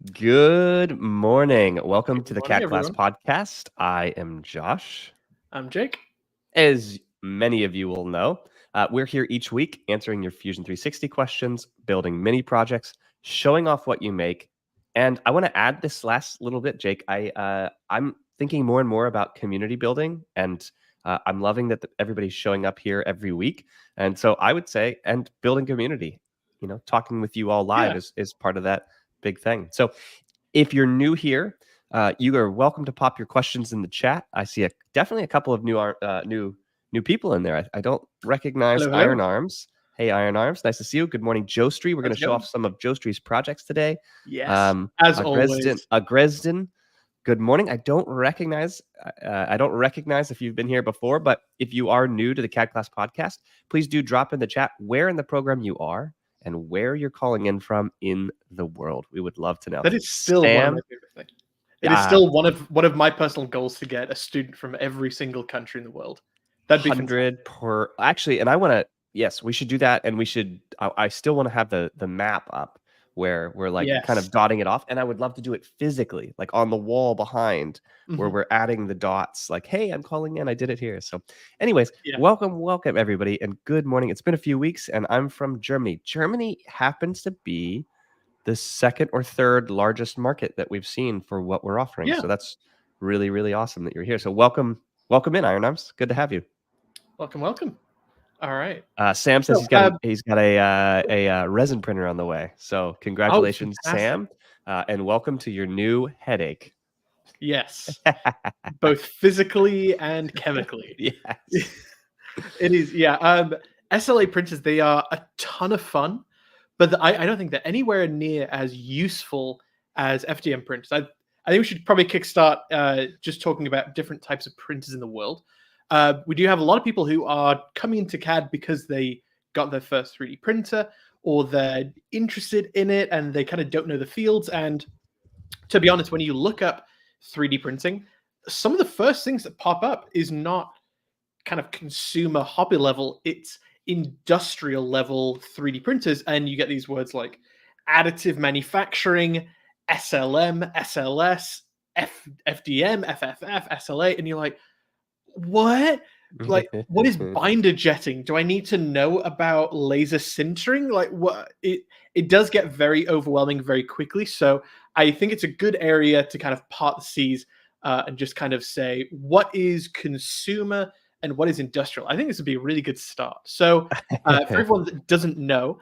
Good morning. Welcome to Good the morning, CADclass everyone. Podcast. I am Josh. I'm Jake. As many of you will know, we're here each week answering your Fusion360 questions, building mini projects, showing off what you make. And I want to add this last little bit, Jake. I'm thinking more and more about community building, and I'm loving that everybody's showing up here every week. And so I would say, and building community, talking with you all live Yeah. is part of that big thing. So if you're new here, you are welcome to pop your questions in the chat. I see definitely a couple of new people in there. I don't recognize Hello, Iron hello. Arms. Hey, Iron Arms, nice to see you. Good morning, Joestri. We're going How's to it show off going? some of Joestri's projects today. Yes, as Agresden, always. Agresden. Good morning. I don't recognize if you've been here before, but if you are new to the CADclass podcast, please do drop in the chat where in the program you are and where you're calling in from in the world. We would love to know. That is still one of my Sam, favorite things. It is still one of my personal goals to get a student from every single country in the world. That'd be fantastic. 100 per actually, and I want to, yes, we should do that. And I still want to have the map up where we're like kind Yes. of dotting it off. And I would love to do it physically, like on the wall behind where Mhm. we're adding the dots, like, hey, I'm calling in, I did it here. So anyways, Yeah. welcome everybody, and good morning. It's been a few weeks, and I'm from Germany. Germany happens to be the second or third largest market that we've seen for what we're offering. Yeah. So that's really, really awesome that you're here. So welcome in, Iron Arms. Good to have you. Welcome, welcome. All right. Sam says So, he's got a resin printer on the way. So oh, congratulations, fantastic. Sam, and welcome to your new headache. Yes, both physically and chemically. Yes. It is, yeah. SLA printers, they are a ton of fun, but I don't think they're anywhere near as useful as FDM printers. I think we should probably kickstart just talking about different types of printers in the world. We do have a lot of people who are coming into CAD because they got their first 3D printer, or they're interested in it and they kind of don't know the fields. And to be honest, when you look up 3D printing, some of the first things that pop up is not kind of consumer hobby level, it's industrial level 3D printers. And you get these words like additive manufacturing, SLM, SLS, FDM, FFF, SLA. And you're like, what? Like, what is binder jetting? Do I need to know about laser sintering? Like, what? It does get very overwhelming very quickly. So I think it's a good area to kind of part the seas and just kind of say what is consumer and what is industrial. I think this would be a really good start. So for everyone that doesn't know,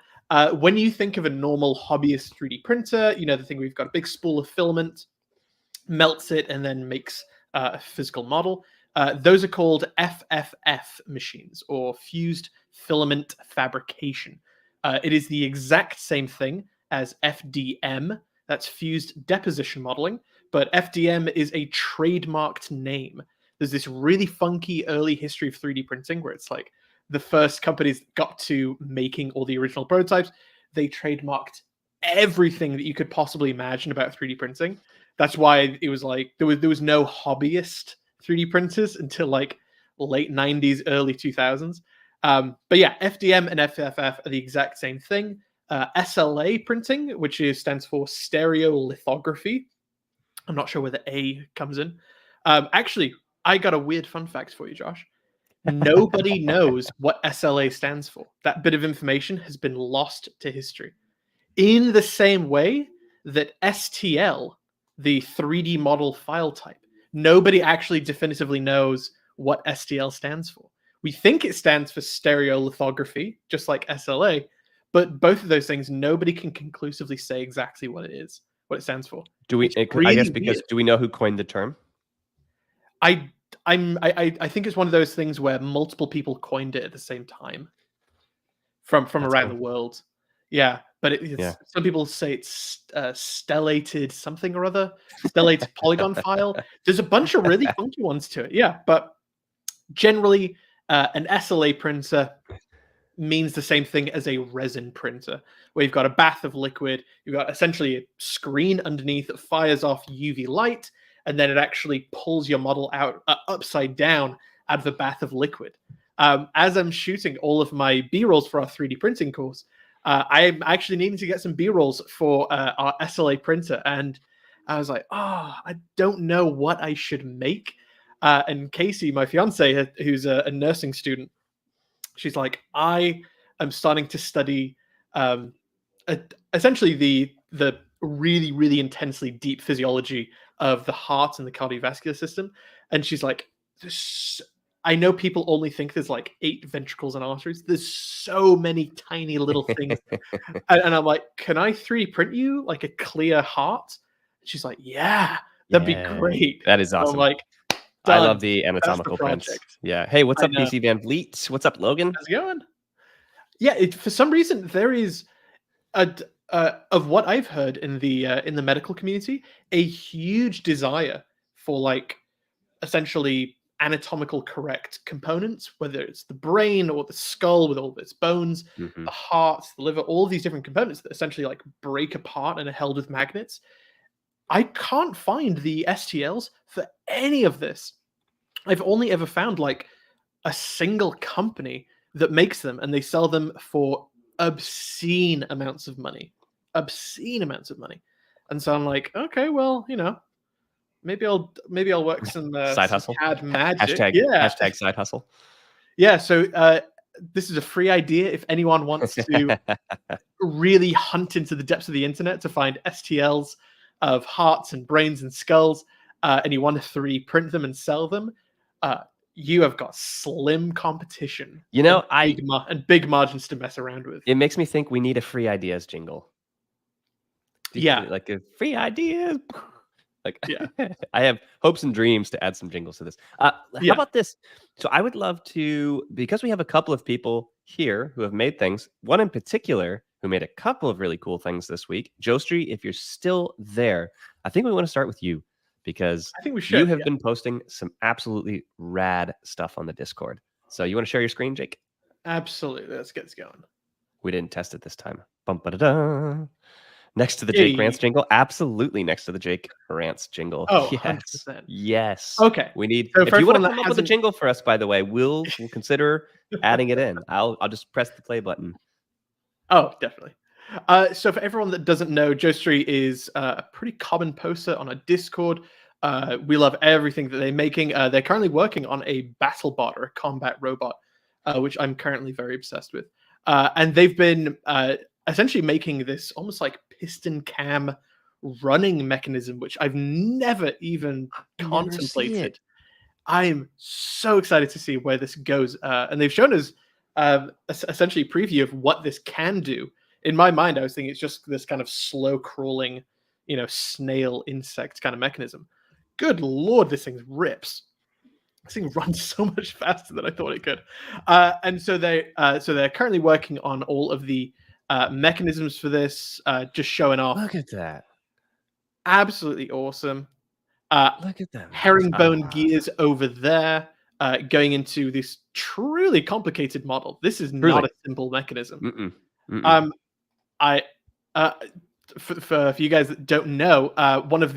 when you think of a normal hobbyist 3D printer, you know the thing we've got a big spool of filament, melts it, and then makes a physical model. Those are called FFF machines, or fused filament fabrication. It is the exact same thing as FDM, that's fused deposition modeling, but FDM is a trademarked name. There's this really funky early history of 3D printing where it's like the first companies got to making all the original prototypes, they trademarked everything that you could possibly imagine about 3D printing. That's why it was like there was no hobbyist 3D printers until like late 90s, early 2000s. But yeah, FDM and FFF are the exact same thing. SLA printing, which stands for stereolithography. I'm not sure where the A comes in. Actually, I got a weird fun fact for you, Josh. Nobody knows what SLA stands for. That bit of information has been lost to history. In the same way that STL, the 3D model file type, nobody actually definitively knows what STL stands for. We think it stands for stereolithography, just like SLA, but both of those things, nobody can conclusively say exactly what it is, what it stands for. It's I guess really because weird. do we know who coined the term? I think it's one of those things where multiple people coined it at the same time from That's around fun. the world. Yeah, but Yeah. some people say it's stellated something or other, stellated polygon file. There's a bunch of really funky ones to it. Yeah, but generally, an SLA printer means the same thing as a resin printer, where you've got a bath of liquid, you've got essentially a screen underneath that fires off UV light, and then it actually pulls your model out upside down out of a bath of liquid. As I'm shooting all of my B-rolls for our 3D printing course, I'm actually needing to get some B-rolls for our SLA printer, and I was like, I don't know what I should make. And Casey, my fiance, who's a nursing student, she's like, I am starting to study essentially the really, really intensely deep physiology of the heart and the cardiovascular system. And she's like, I know people only think there's like 8 ventricles and arteries. There's so many tiny little things. And I'm like, can I 3D print you like a clear heart? And she's like, yeah, that'd be great. That is awesome. I'm like, I done. love the anatomical prints. Yeah. Hey, what's up, DC Van Vliet? What's up, Logan? How's it going? Yeah, for some reason there is of what I've heard in the medical community, a huge desire for like essentially anatomical correct components, whether it's the brain or the skull with all of its bones, the heart, the liver, all of these different components that essentially like break apart and are held with magnets. I can't find the STLs for any of this. I've only ever found like a single company that makes them, and they sell them for obscene amounts of money. And so I'm like, okay, well, maybe I'll work some side hustle. CAD magic. Hashtag side hustle. Yeah. So this is a free idea. If anyone wants to really hunt into the depths of the internet to find STLs of hearts and brains and skulls, and you want to 3D print them and sell them, you have got slim competition. And big margins to mess around with. It makes me think we need a free ideas jingle. Like a free ideas. Like, I have hopes and dreams to add some jingles to this. How about this? So I would love to, because we have a couple of people here who have made things, one in particular who made a couple of really cool things this week. Jostri, if you're still there, I think we want to start with you, because I think we should. You have been posting some absolutely rad stuff on the Discord. So you want to share your screen, Jake? Absolutely. Let's get this going. We didn't test it this time. Bum-ba-da-da. Next to the Jake Rants jingle? Absolutely next to the Jake Rants jingle. Oh, yes. 100%. Yes. Okay. We need, so if you want to come up with a jingle for us, by the way, we'll consider adding it in. I'll just press the play button. Oh, definitely. So for everyone that doesn't know, Jostri is a pretty common poster on a Discord. We love everything that they're making. They're currently working on a battle bot or a combat robot, which I'm currently very obsessed with. And they've been essentially making this almost like piston cam running mechanism, which I've never even contemplated. I'm so excited to see where this goes. And they've shown us essentially a preview of what this can do. In my mind, I was thinking it's just this kind of slow crawling, snail insect kind of mechanism. Good Lord, this thing rips. This thing runs so much faster than I thought it could. And so they're currently working on all of the mechanisms for this, just showing off. Look at that. Absolutely awesome. Look at that. Herringbone gears over there, going into this truly complicated model. This is not a simple mechanism. For you guys that don't know, one of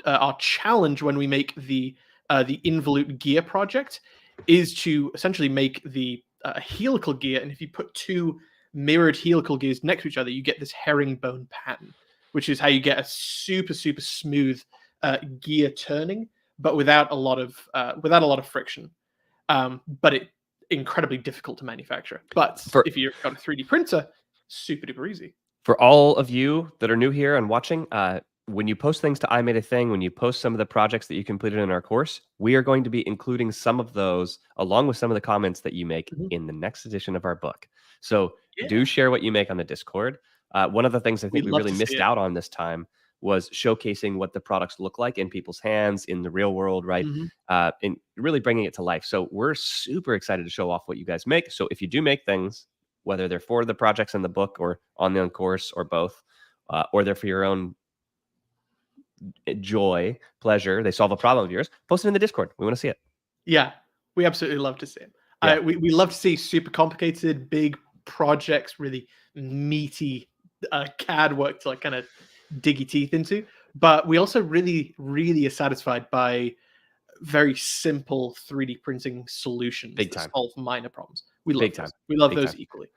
our challenge when we make the involute gear project is to essentially make the helical gear, and if you put 2 mirrored helical gears next to each other, you get this herringbone pattern, which is how you get a super smooth gear turning, but without a lot of friction. But it incredibly difficult to manufacture. But if you've got a 3D printer, super duper easy. For all of you that are new here and watching, when you post things to I Made a Thing, when you post some of the projects that you completed in our course, we are going to be including some of those along with some of the comments that you make in the next edition of our book. So do share what you make on the Discord. One of the things I think we really missed out on this time was showcasing what the products look like in people's hands in the real world, right? And really bringing it to life. So we're super excited to show off what you guys make. So if you do make things, whether they're for the projects in the book or on the course or both, or they're for your own joy, pleasure, they solve a problem of yours, post it in the Discord. We want to see it. Yeah, we absolutely love to see it. Yeah. We love to see super complicated, big projects, really meaty CAD work to like kind of dig your teeth into. But we also really, really are satisfied by very simple 3D printing solutions that solve minor problems. We love Big time. those. We love those equally.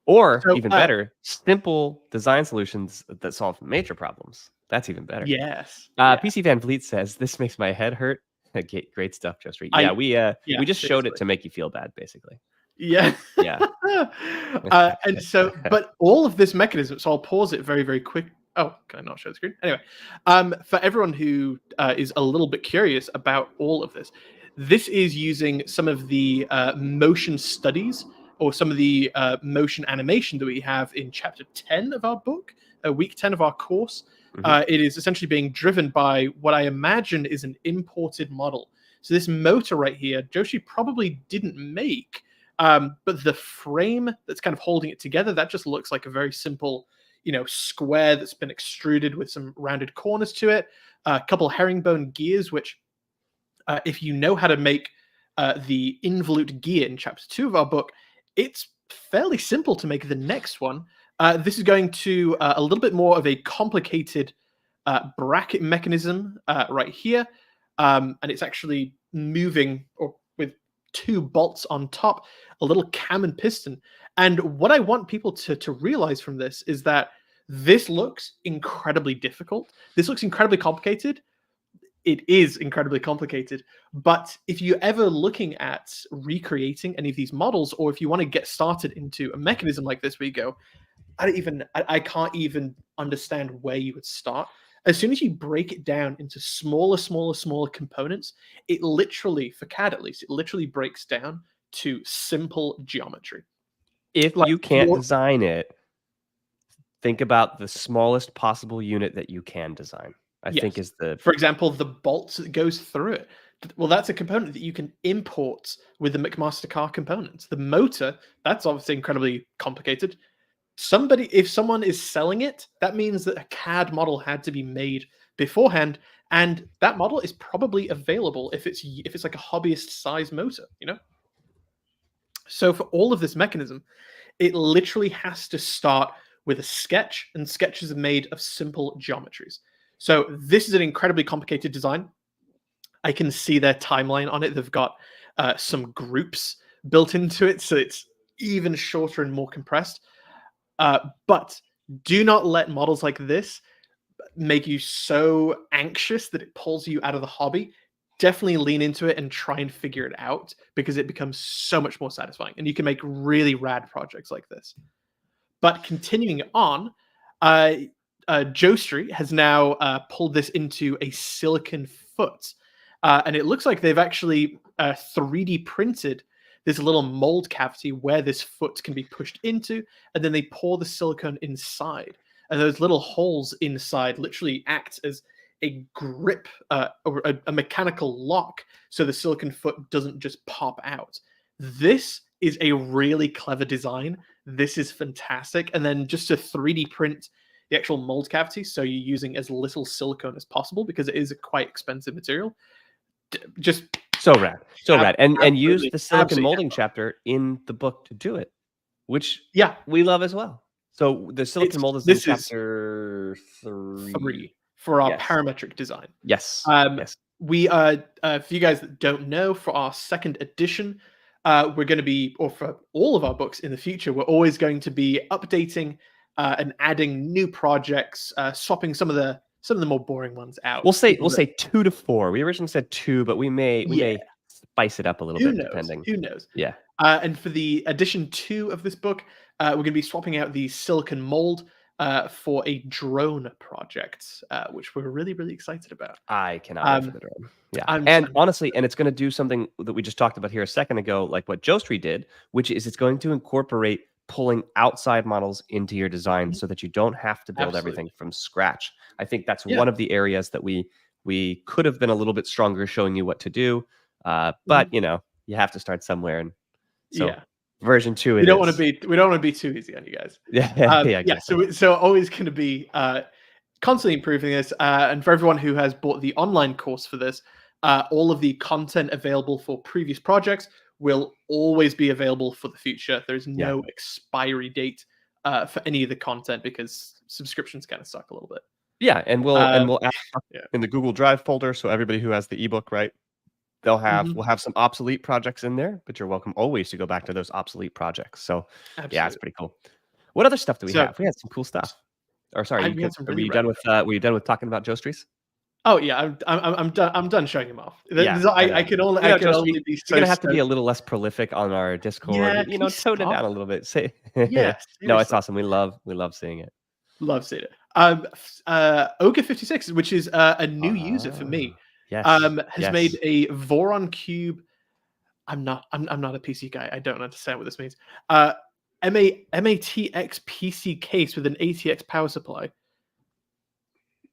Or So, even better, simple design solutions that solve major problems. That's even better. yes. Yeah. PC Van Vliet says, "This makes my head hurt." Great stuff, Joe Street. Yeah, We just showed it seriously. to make you feel bad, basically. Yeah. Yeah. And so, but all of this mechanism, so I'll pause it very, very quick. Oh, can I not show the screen? Anyway, for everyone who is a little bit curious about all of this, this is using some of the motion studies or some of the motion animation that we have in chapter 10 of our book, week 10 of our course. It is essentially being driven by what I imagine is an imported model. So this motor right here, Joshi probably didn't make, but the frame that's kind of holding it together, that just looks like a very simple, square that's been extruded with some rounded corners to it. A couple herringbone gears, which, if you know how to make the involute gear in chapter 2 of our book, it's fairly simple to make the next one. This is going to a little bit more of a complicated bracket mechanism right here. And it's actually moving with 2 bolts on top, a little cam and piston. And what I want people to realize from this is that this looks incredibly difficult. This looks incredibly complicated. It is incredibly complicated. But if you're ever looking at recreating any of these models, or if you want to get started into a mechanism like this, where you go, I can't even understand where you would start. As soon as you break it down into smaller components, it literally, for CAD at least, it literally breaks down to simple geometry. If you can't design it, think about the smallest possible unit that you can design. I think is for example, the bolts that goes through it. Well, that's a component that you can import with the McMaster car components. The motor, that's obviously incredibly complicated. If someone is selling it, that means that a CAD model had to be made beforehand, and that model is probably available if it's like a hobbyist size motor, So for all of this mechanism, it literally has to start with a sketch, and sketches are made of simple geometries. So this is an incredibly complicated design. I can see their timeline on it. They've got some groups built into it, so it's even shorter and more compressed. But do not let models like this make you so anxious that it pulls you out of the hobby. Definitely lean into it and try and figure it out, because it becomes so much more satisfying, and you can make really rad projects like this. But continuing on, Joe Street has now pulled this into a silicon foot. And it looks like they've actually 3D printed this little mold cavity where this foot can be pushed into, and then they pour the silicone inside. And those little holes inside literally act as a grip or a mechanical lock, so the silicon foot doesn't just pop out. This is a really clever design. This is fantastic. And then just to 3D print the actual mold cavity, so you're using as little silicone as possible, because it is a quite expensive material. Just so rad, and use the silicon molding chapter in the book to do it, which we love as well. So the silicon mold is in chapter 3 for our parametric design. Yes. We for you guys that don't know, for our second edition, we're going to be, or for all of our books in the future, we're always going to be updating and adding new projects, swapping some of the more boring ones out. We'll say 2 to 4. We originally said 2, but we may spice it up a little bit, depending. Who knows? Yeah. And for the edition 2 of this book, we're going to be swapping out the silicon mold for a drone project, which we're really, really excited about. I cannot wait for the drone. Yeah. Honestly, it's going to do something that we just talked about here a second ago, like what Joe Street did, which is it's going to incorporate pulling outside models into your design, so that you don't have to build everything from scratch. I think that's one of the areas that we could have been a little bit stronger showing you what to do. But you have to start somewhere, and so version 2. We don't want to be too easy on you guys. Exactly. So always going to be constantly improving this. And for everyone who has bought the online course for this, all of the content available for previous projects will always be available for the future. There's no expiry date for any of the content, because subscriptions kind of suck a little bit. Yeah, and we'll add in the Google Drive folder, so everybody who has the ebook, right, We'll have some obsolete projects in there, but you're welcome always to go back to those obsolete projects. So Absolutely. yeah, it's pretty cool. What other stuff do we have? We had some cool stuff. Or sorry, we had some were really you rad done with stuff. were you done with talking about Joestries? Oh yeah, I'm done. I'm done showing him off. Yeah, I can only Joestry, be you're so gonna have to be a stoked. little less prolific on our Discord. Yeah, You can know, you tone it stop? down a little bit. Say Yeah, no, it's seriously. awesome. We love seeing it. Love seeing it. Ogre56, which is a new user for me, Yes. has made a Voron cube. I'm not a PC guy. I don't understand what this means. MATX PC case with an ATX power supply.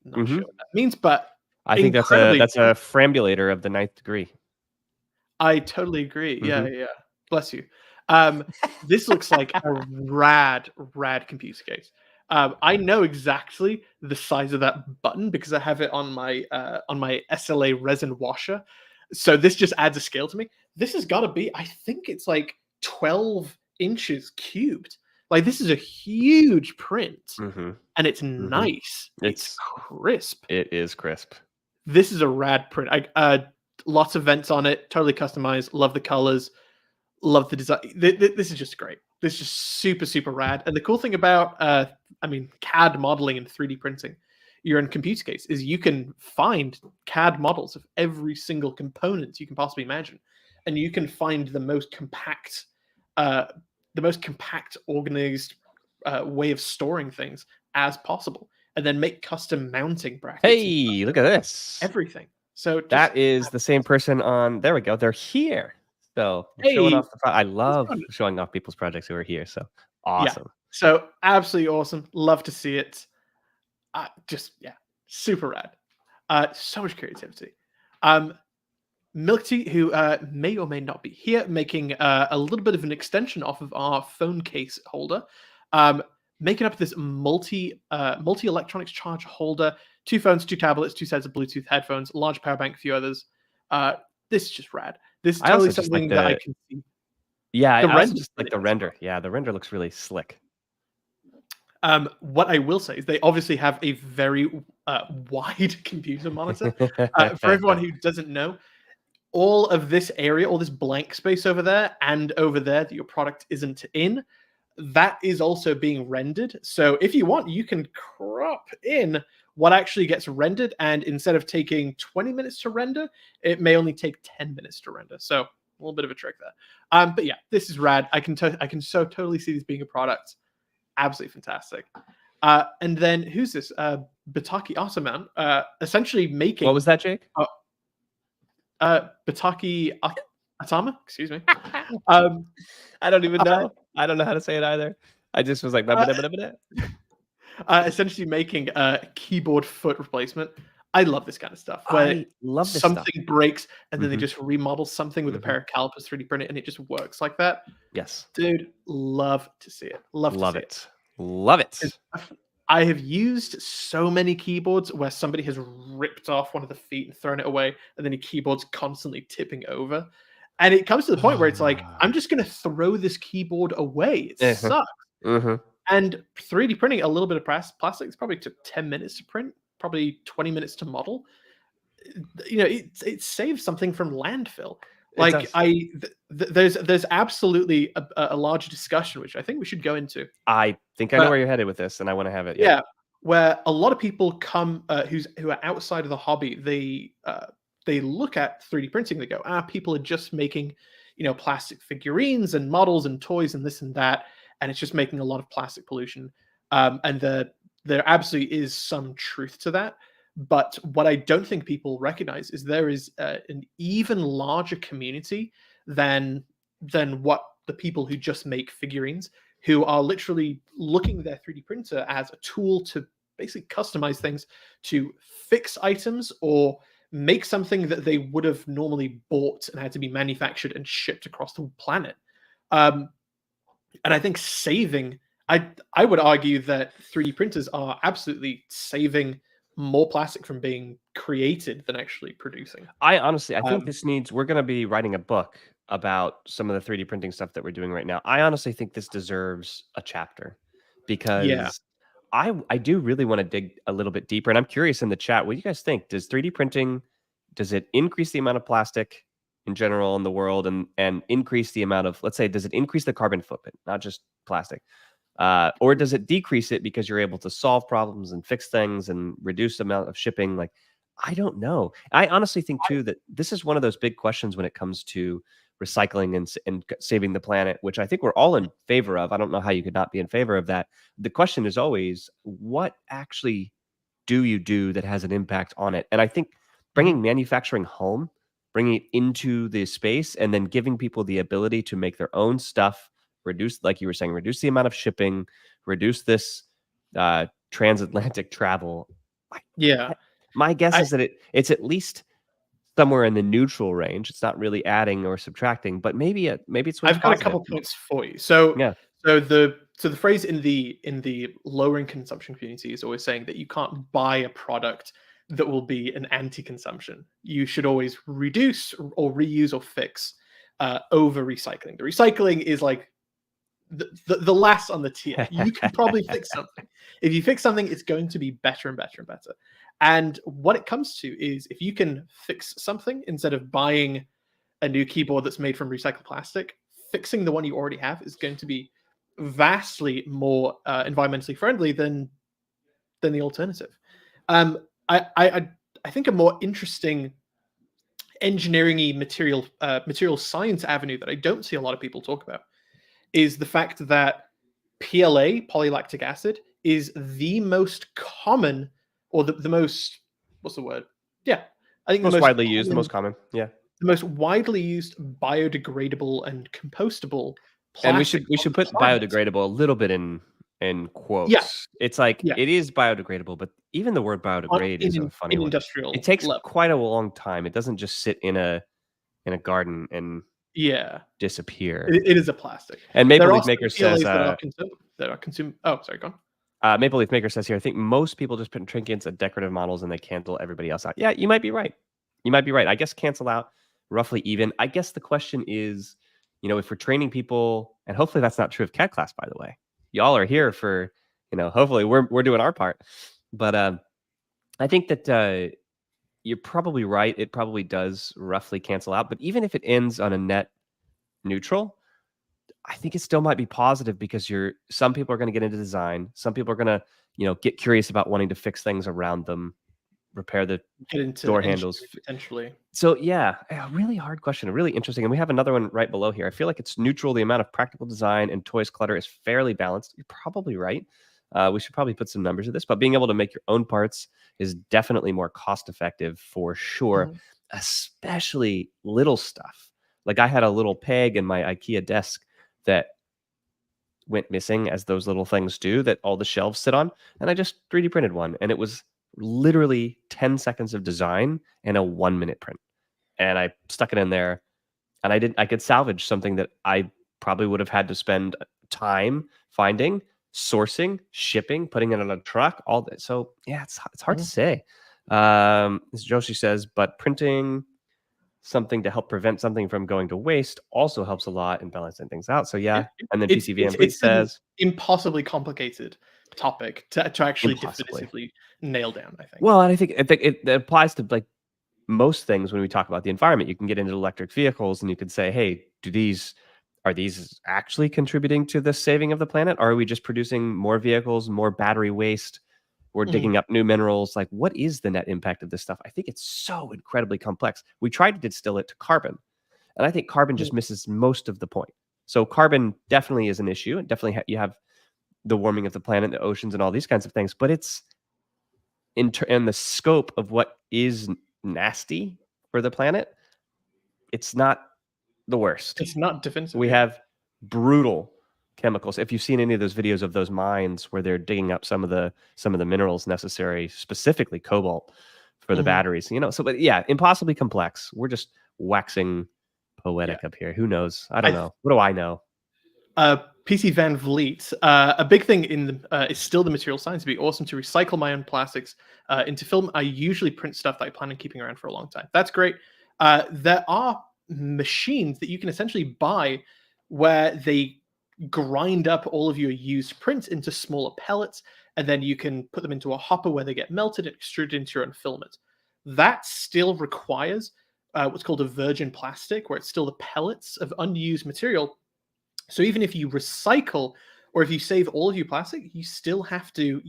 Not sure what that means, but I think that's a frambulator of the 9th degree. I totally agree. Yeah. Bless you. This looks like a rad computer case. I know exactly the size of that button because I have it on my SLA resin washer. So this just adds a scale to me. This has got to be, I think it's like 12 inches cubed. Like this is a huge print, and it's nice. It's crisp. It is crisp. This is a rad print. Lots of vents on it, totally customized. Love the colors, love the design. This is just great. This is just super rad. And the cool thing about, CAD modeling and 3D printing, your own computer case, is you can find CAD models of every single component you can possibly imagine, and you can find the most compact, organized way of storing things as possible, and then make custom mounting brackets. Hey, look at this! Everything. So that is the same person on. There we go. They're here. So showing off I love showing off people's projects who are here. So awesome. Yeah. So absolutely awesome. Love to see it. Super rad. So much creativity. Milk Tea, who may or may not be here, making a little bit of an extension off of our phone case holder, making up this multi electronics charge holder, 2 phones, 2 tablets, 2 sets of Bluetooth headphones, large power bank, a few others. This is just rad. This is totally something that I can see. Yeah, I also just like the render. Yeah, the render looks really slick. What I will say is they obviously have a very wide computer monitor. For everyone who doesn't know, all of this area, all this blank space over there and over there that your product isn't in, that is also being rendered. So if you want, you can crop in what actually gets rendered, and instead of taking 20 minutes to render, it may only take 10 minutes to render. So a little bit of a trick there. But yeah, this is rad. I can so totally see this being a product. Absolutely fantastic. And then who's this? Bataki Ataman, essentially making. What was that, Jake? Bataki Atama, excuse me. I don't even know. I don't know how to say it either. I just was like, essentially making a keyboard foot replacement. I love this kind of stuff. I love this something stuff. breaks and then they just remodel something with a pair of calipers, 3D print it, and it just works like that. Yes, dude, love to see it. Love it. Love it. I have used so many keyboards where somebody has ripped off one of the feet and thrown it away, and then your keyboard's constantly tipping over. And it comes to the point where it's like, I'm just going to throw this keyboard away. It sucks. And 3D printing a little bit of plastic, it's probably took 10 minutes to print, probably 20 minutes to model. It saves something from landfill. Like there's absolutely a larger discussion, which I think we should go into. I think I know where you're headed with this, and I want to have it. Yeah, where a lot of people come who are outside of the hobby, they look at 3D printing, they go, people are just making, plastic figurines and models and toys and this and that, and it's just making a lot of plastic pollution. And there absolutely is some truth to that. But what I don't think people recognize is there is an even larger community than what the people who just make figurines, who are literally looking at their 3D printer as a tool to basically customize things, to fix items or make something that they would have normally bought and had to be manufactured and shipped across the planet. And I think I would argue that 3D printers are absolutely saving more plastic from being created than actually producing. I think we're going to be writing a book about some of the 3D printing stuff that we're doing right now. I honestly think this deserves a chapter because I do really want to dig a little bit deeper. And I'm curious in the chat, what do you guys think? Does 3D printing, does it increase the amount of plastic? in general in the world and increase the amount of, let's say, does it increase the carbon footprint, not just plastic? Or does it decrease it because you're able to solve problems and fix things and reduce the amount of shipping? Like, I don't know. I honestly think too that this is one of those big questions when it comes to recycling and saving the planet, which I think we're all in favor of. I don't know how you could not be in favor of that. The question is always, what actually do you do that has an impact on it? And I think bringing manufacturing home, bringing it into the space, and then giving people the ability to make their own stuff, reduce, like you were saying, reduce the amount of shipping, reduce this transatlantic travel. Yeah. My guess is that it's at least somewhere in the neutral range. It's not really adding or subtracting, but maybe it's I've got a couple points for you. So yeah. So the phrase in the lowering consumption community is always saying that you can't buy a product that will be an anti-consumption. You should always reduce or reuse or fix over recycling. The recycling is like the last on the tier. You can probably fix something. If you fix something, it's going to be better and better and better. And what it comes to is if you can fix something instead of buying a new keyboard that's made from recycled plastic, fixing the one you already have is going to be vastly more environmentally friendly than the alternative. I think a more interesting engineering-y material science avenue that I don't see a lot of people talk about is the fact that PLA, polylactic acid, is the most common, or the most, what's the word? Yeah, I think most the most widely used, the most common. Yeah. The most widely used biodegradable and compostable plastic. And we should put biodegradable a little bit in quotes. Yeah. It's like it is biodegradable, but even the word biodegrade is a funny one. Industrial it takes level. quite a long time. It doesn't just sit in a garden and disappear. It is a plastic. And Maple Leaf Maker says that are consumed. Oh, sorry, go on. Maple Leaf Maker says here, I think most people just put trinkets at decorative models and they cancel everybody else out. Yeah, you might be right. I guess cancel out roughly even. I guess the question is, if we're training people, and hopefully that's not true of CADclass, by the way. Y'all are here for, hopefully we're doing our part. But I think that you're probably right. It probably does roughly cancel out. But even if it ends on a net neutral, I think it still might be positive because some people are going to get into design. Some people are going to, get curious about wanting to fix things around them, repair the door handles potentially. So yeah, a really hard question, really interesting. And we have another one right below here. I feel like it's neutral. The amount of practical design and toys clutter is fairly balanced. You're probably right. We should probably put some numbers to this, but being able to make your own parts is definitely more cost effective for sure, especially little stuff. Like I had a little peg in my IKEA desk that went missing, as those little things do, that all the shelves sit on. And I just 3D printed one, and it was literally 10 seconds of design and a 1-minute print. And I stuck it in there, and I could salvage something that I probably would have had to spend time finding, sourcing, shipping, putting it on a truck, all that. So yeah, it's hard to say. As Joshi says, but printing something to help prevent something from going to waste also helps a lot in balancing things out. So yeah, and then PCVM says impossibly complicated topic to actually definitively nail down, I think. Well, and I think it applies to like most things when we talk about the environment. You can get into electric vehicles and you could say, hey, are these actually contributing to the saving of the planet? Or are we just producing more vehicles, more battery waste? We're digging up new minerals. Like, what is the net impact of this stuff? I think it's so incredibly complex. We tried to distill it to carbon, and I think carbon just misses most of the point. So carbon definitely is an issue, and definitely you have the warming of the planet, the oceans, and all these kinds of things. But it's in the scope of what is nasty for the planet. It's not the worst. It's not defensive. We have brutal chemicals. If you've seen any of those videos of those mines where they're digging up some of the minerals necessary, specifically cobalt for the batteries, so, but yeah, impossibly complex. We're just waxing poetic up here. Who knows? I don't know. What do I know? PC Van Vliet, a big thing is still the material science. It'd be awesome to recycle my own plastics into film. I usually print stuff that I plan on keeping around for a long time. That's great. There are machines that you can essentially buy where they grind up all of your used prints into smaller pellets, and then you can put them into a hopper where they get melted and extruded into your own filament. That still requires what's called a virgin plastic, where it's still the pellets of unused material. So even if you recycle or if you save all of your plastic, you still have to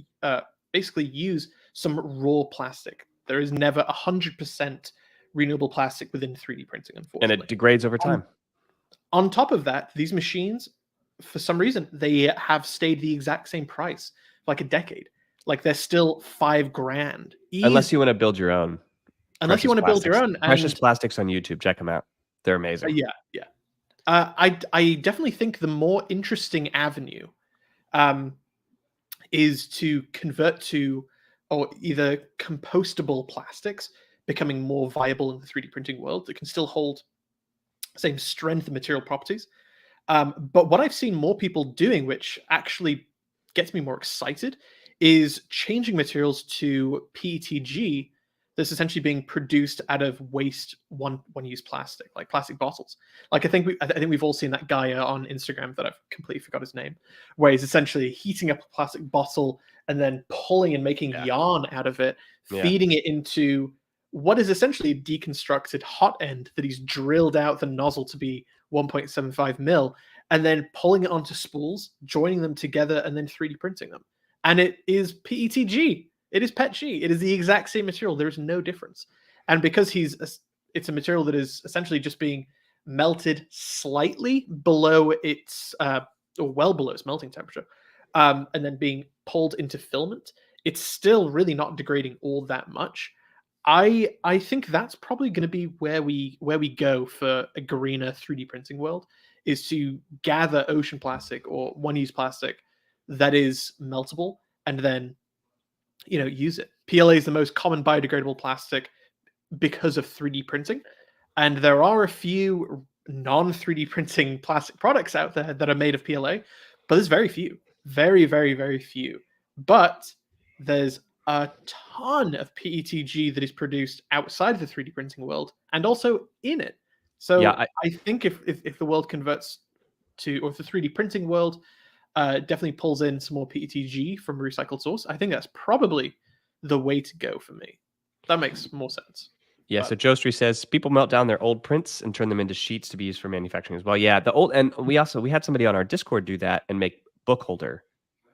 basically use some raw plastic. There is never 100% renewable plastic within 3D printing, And unfortunately. it degrades over time. On top of that, these machines, for some reason, they have stayed the exact same price for like a decade. Like they're still $5,000. Unless you want to build your own. Unless you want to build your own. Precious Plastics on YouTube. Check them out. They're amazing. Yeah. I definitely think the more interesting avenue is to convert to or either compostable plastics becoming more viable in the 3D printing world that can still hold same strength and material properties. But what I've seen more people doing, which actually gets me more excited, is changing materials to PETG that's essentially being produced out of waste one-use plastic, like plastic bottles. Like I think we've all seen that guy on Instagram that I've completely forgot his name, where he's essentially heating up a plastic bottle and then pulling and making yarn out of it, feeding it into what is essentially a deconstructed hot end that he's drilled out the nozzle to be 1.75 mil, and then pulling it onto spools, joining them together, and then 3D printing them. And it is PETG. It is PETG. It is the exact same material. There is no difference. And because it's a material that is essentially just being melted slightly below its, or well below its melting temperature, and then being pulled into filament, it's still really not degrading all that much. I think that's probably going to be where we go for a greener 3D printing world, is to gather ocean plastic or one-use plastic that is meltable and then use it. PLA is the most common biodegradable plastic because of 3D printing, and there are a few non-3D printing plastic products out there that are made of PLA, but there's very few, very, very, very few. But there's a ton of PETG that is produced outside of the 3D printing world and also in it. So I think if the world converts to, or if the 3D printing world definitely pulls in some more PETG from recycled source, I think that's probably the way to go for me. That makes more sense. Yeah, so Joestry says people melt down their old prints and turn them into sheets to be used for manufacturing as well. Yeah, and we had somebody on our Discord do that and make book holder,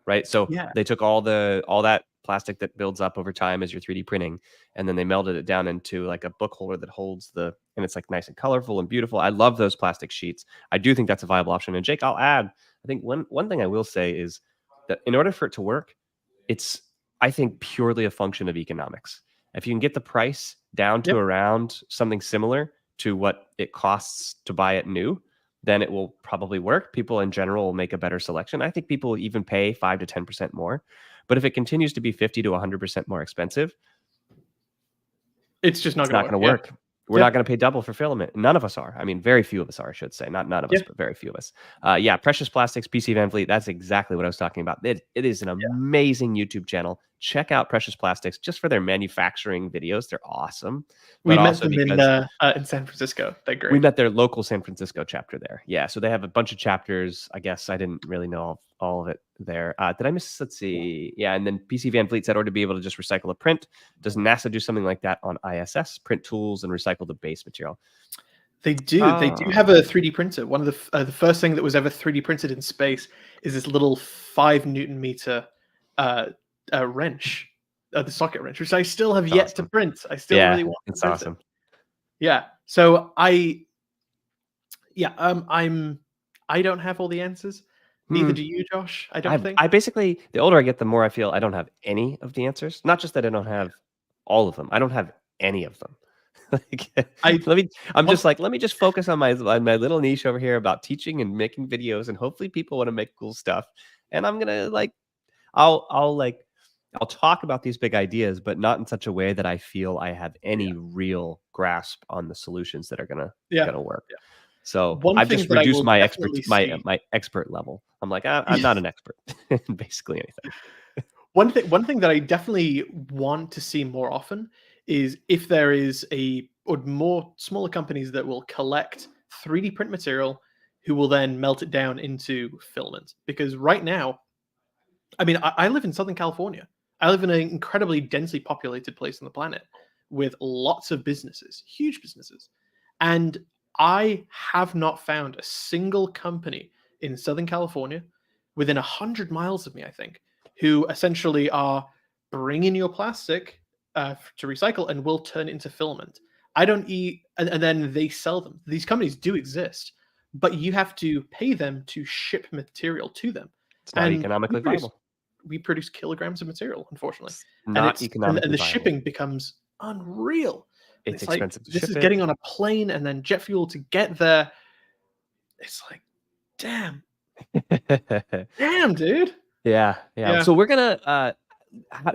right? So they took all that plastic that builds up over time as you're 3D printing, and then they melted it down into like a book holder that holds and it's like nice and colorful and beautiful. I love those plastic sheets. I do think that's a viable option. And Jake, I'll add, I think one thing I will say is that in order for it to work, it's, I think, purely a function of economics. If you can get the price down to around something similar to what it costs to buy it new, then it will probably work. People in general will make a better selection. I think people will even pay 5 to 10% more. But if it continues to be 50 to 100% more expensive, it's just not going to work. We're not going to pay double for filament. None of us are. I mean, very few of us are, I should say. Not none of us, but very few of us. Precious Plastics, PC Van Vliet. That's exactly what I was talking about. It is an amazing YouTube channel. Check out Precious Plastics just for their manufacturing videos. They're awesome. We met them in San Francisco. They're great. We met their local San Francisco chapter there. Yeah, so they have a bunch of chapters. I guess I didn't really know all of it there. Did I miss? Let's see. Yeah, and then PC Van Vliet said, or to be able to just recycle a print. Does NASA do something like that on ISS? Print tools and recycle the base material. They do. They do have a 3D printer. One of the first thing that was ever 3D printed in space is this little 5 Newton meter wrench, the socket wrench, which I still have yet to print. I still really want to print it. Yeah. So I don't have all the answers. Neither do you, Josh. I don't think. I basically, the older I get, the more I feel I don't have any of the answers. Not just that I don't have all of them. I don't have any of them. Let me just focus on my little niche over here about teaching and making videos, and hopefully people want to make cool stuff. And I'm gonna I'll talk about these big ideas, but not in such a way that I feel I have any real grasp on the solutions that are gonna work. Yeah. So I've just reduced my expert level. I'm like, I'm not an expert in basically anything. One thing that I definitely want to see more often is if there is more smaller companies that will collect 3D print material who will then melt it down into filament. Because right now, I mean, I live in Southern California. I live in an incredibly densely populated place on the planet with lots of businesses, huge businesses. And I have not found a single company in Southern California within 100 miles of me, I think, who essentially are bringing your plastic to recycle and will turn it into filament. I don't eat, and then they sell them. These companies do exist, but you have to pay them to ship material to them. It's not economically viable. We produce kilograms of material, unfortunately. It's not economically and the viable. shipping becomes unreal. It's like, expensive to this ship is it. getting on a plane and then jet fuel to get there. It's like, damn, dude. Yeah. So we're gonna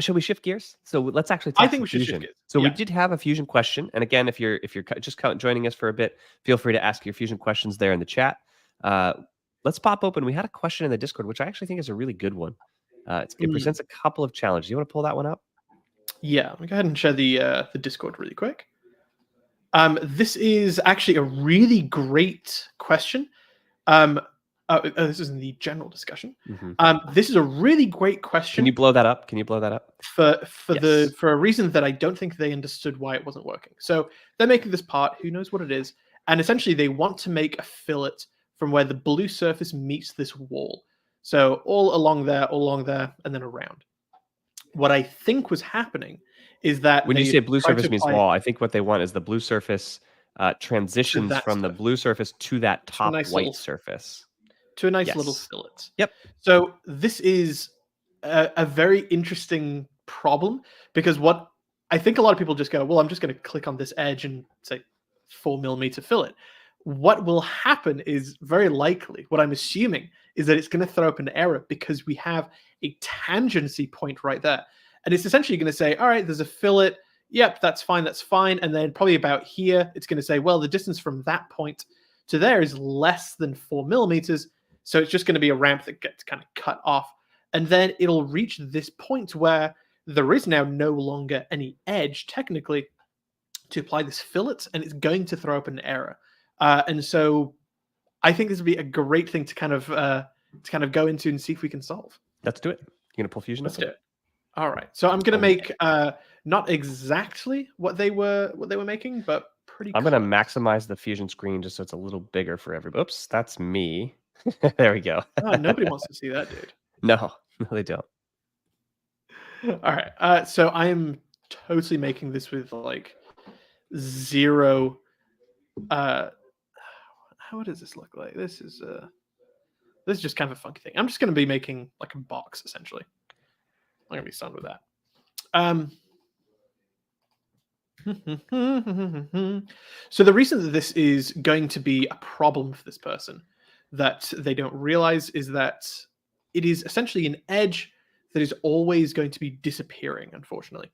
shall we shift gears? So let's actually talk I think we should Fusion. shift gears. So we did have a Fusion question, and again, if you're just joining us for a bit, feel free to ask your Fusion questions there in the chat. Let's pop open. We had a question in the Discord, which I actually think is a really good one. It presents a couple of challenges. You want to pull that one up? Yeah, let me go ahead and share the Discord really quick. This is actually a really great question. This is in the general discussion. This is a really great question. Can you blow that up? For a reason that I don't think they understood why it wasn't working. So they're making this part. Who knows what it is? And essentially, they want to make a fillet from where the blue surface meets this wall. So all along there, and then around. What I think was happening is that when you say blue surface means wall, I think what they want is the blue surface transitions from the blue surface to that top white surface. To a nice little fillet. Yep. So this is a very interesting problem, because what I think a lot of people just go, well, I'm just going to click on this edge and say 4 millimeter fillet. What will happen is very likely, what I'm assuming, is that it's going to throw up an error because we have a tangency point right there. And it's essentially going to say, all right, there's a fillet. Yep, that's fine. And then probably about here, it's going to say, well, the distance from that point to there is less than 4 millimeters. So it's just going to be a ramp that gets kind of cut off. And then it'll reach this point where there is now no longer any edge, technically, to apply this fillet, and it's going to throw up an error. And so I think this would be a great thing to kind of go into and see if we can solve. Let's do it. You gonna pull Fusion? Let's do it. All right. So I'm gonna make not exactly what they were making, but pretty. I'm gonna maximize the Fusion screen just so it's a little bigger for everybody. Oops, that's me. There we go. Oh, nobody wants to see that, dude. No, they don't. All right. So I am totally making this with like zero. How does this look like? This is just kind of a funky thing. I'm just going to be making like a box essentially. I'm going to be starting with that. So the reason that this is going to be a problem for this person that they don't realize is that it is essentially an edge that is always going to be disappearing, unfortunately.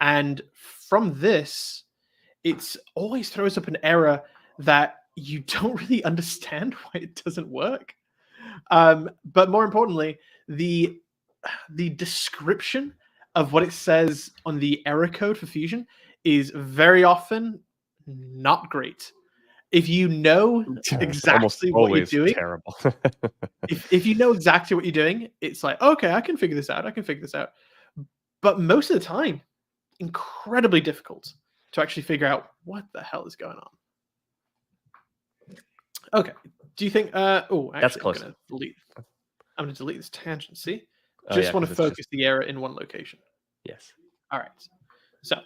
And from this, it always throws up an error that you don't really understand why it doesn't work. But more importantly, the description of what it says on the error code for Fusion is very often not great. If you know exactly what you're doing, terrible. if you know exactly what you're doing, it's like, okay, I can figure this out. But most of the time, incredibly difficult to actually figure out what the hell is going on. Okay. Do you think? Actually, that's close. I'm going to delete this tangent. See, want to focus the error in one location. Yes. All right. So,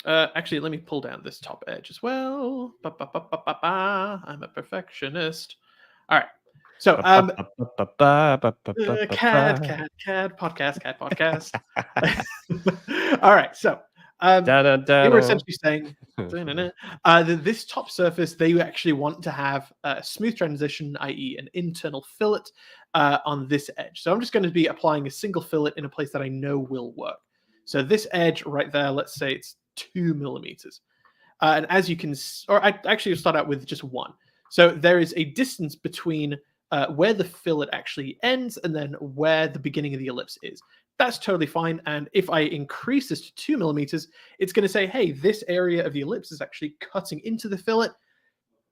actually, let me pull down this top edge as well. I'm a perfectionist. All right. So, CAD podcast. All right. So, they were essentially saying this top surface, they actually want to have a smooth transition, i.e. an internal fillet on this edge. So I'm just going to be applying a single fillet in a place that I know will work. So this edge right there, let's say it's 2 millimeters. And as you can, or I actually will start out with just 1. So there is a distance between where the fillet actually ends and then where the beginning of the ellipse is. That's totally fine. And if I increase this to 2 millimeters, it's going to say, hey, this area of the ellipse is actually cutting into the fillet.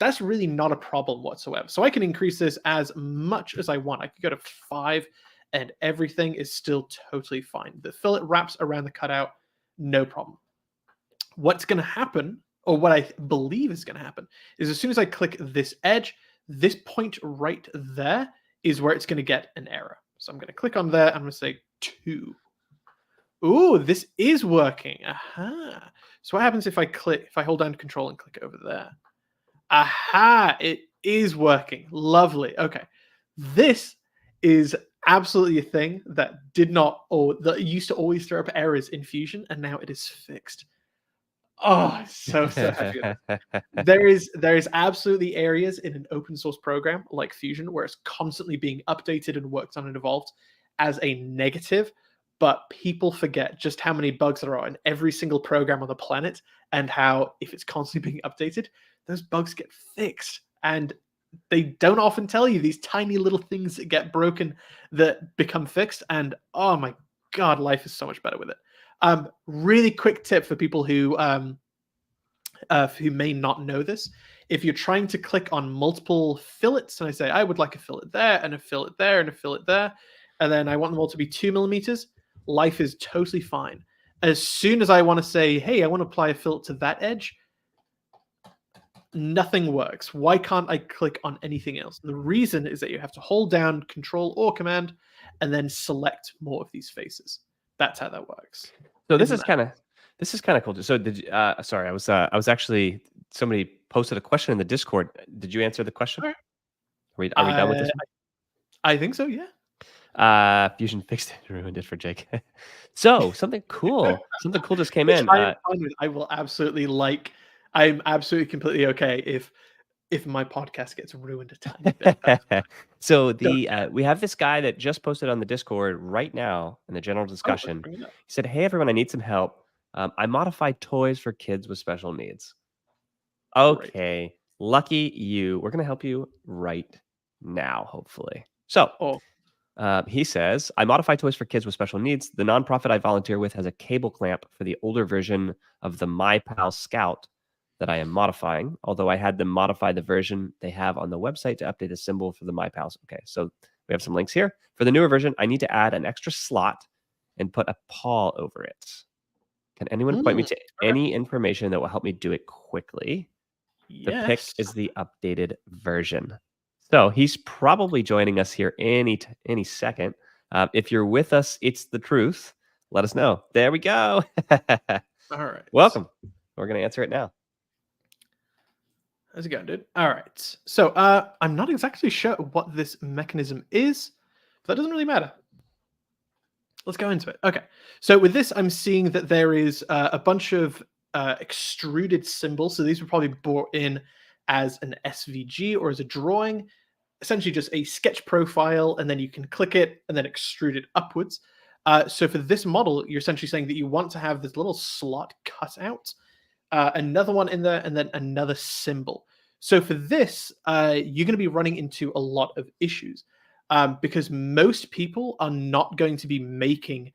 That's really not a problem whatsoever. So I can increase this as much as I want. I could go to 5 and everything is still totally fine. The fillet wraps around the cutout, no problem. what's going to happen, or what I believe is going to happen, is as soon as I click this edge, this point right there is where it's going to get an error. So I'm going to click on there. I'm going to say 2. Ooh, this is working. Aha. So what happens if I hold down Control and click over there? Aha, it is working. Lovely. Okay. This is absolutely a thing that that used to always throw up errors in Fusion, and now it is fixed. Oh, so happy with it. There is absolutely areas in an open source program like Fusion where it's constantly being updated and worked on and evolved as a negative, but people forget just how many bugs there are in every single program on the planet, and how if it's constantly being updated, those bugs get fixed. And they don't often tell you these tiny little things that get broken that become fixed. And oh my God, life is so much better with it. Really quick tip for people who may not know this. If you're trying to click on multiple fillets, and I say, I would like a fillet there, and a fillet there, and a fillet there, and then I want them all to be 2 millimeters, life is totally fine. As soon as I want to say, hey, I want to apply a fillet to that edge, nothing works. Why can't I click on anything else? The reason is that you have to hold down Control or Command and then select more of these faces. That's how that works. So this is kind of cool. So did you, sorry, I was actually, somebody posted a question in the Discord. Did you answer the question? Right. Are we done with this one? I think so, yeah. Fusion fixed it and ruined it for Jake. So something cool just came in. I will absolutely I'm absolutely completely okay if my podcast gets ruined a tiny bit. So we have this guy that just posted on the Discord right now in the general discussion. He said, "Hey everyone, I need some help. I modify toys for kids with special needs." Okay, great. Lucky you. We're gonna help you right now, hopefully. So he says, I modify toys for kids with special needs. The nonprofit I volunteer with has a cable clamp for the older version of the MyPal Scout that I am modifying, although I had them modify the version they have on the website to update the symbol for the MyPals. Okay, so we have some links here. For the newer version, I need to add an extra slot and put a paw over it. Can anyone point me to any information that will help me do it quickly? Yes. The pick is the updated version. So he's probably joining us here any second. If you're with us, it's the truth. Let us know. There we go. All right. Welcome. We're going to answer it now. How's it going, dude? All right. So I'm not exactly sure what this mechanism is, but that doesn't really matter. Let's go into it. Okay. So with this, I'm seeing that there is a bunch of extruded symbols. So these were probably brought in as an SVG or as a drawing, essentially just a sketch profile, and then you can click it and then extrude it upwards. So for this model, you're essentially saying that you want to have this little slot cut out, another one in there, and then another symbol. So for this, you're going to be running into a lot of issues because most people are not going to be making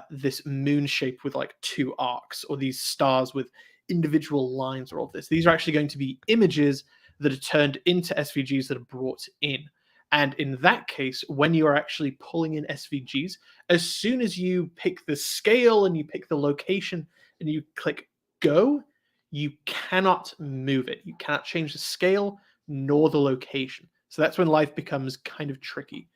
this moon shape with like 2 arcs or these stars with individual lines or all this. These are actually going to be images that are turned into SVGs that are brought in. And in that case, when you are actually pulling in SVGs, as soon as you pick the scale and you pick the location and you click go, you cannot move it. You cannot change the scale nor the location. So that's when life becomes kind of tricky.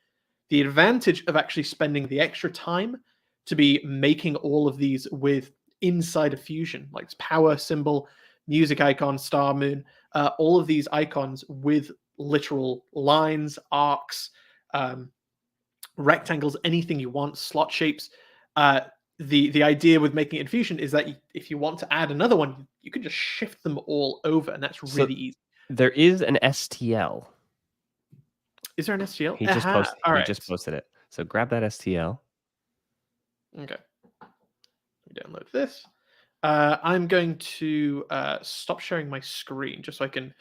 The advantage of actually spending the extra time to be making all of these with inside of Fusion, like power symbol, music icon, star, moon, all of these icons with literal lines, arcs, rectangles, anything you want, slot shapes. The idea with making it in Fusion is that if you want to add another one, you can just shift them all over, and that's really easy. There is an STL. Is there an STL? He just posted it. So grab that STL. Okay. Download this. I'm going to stop sharing my screen just so I can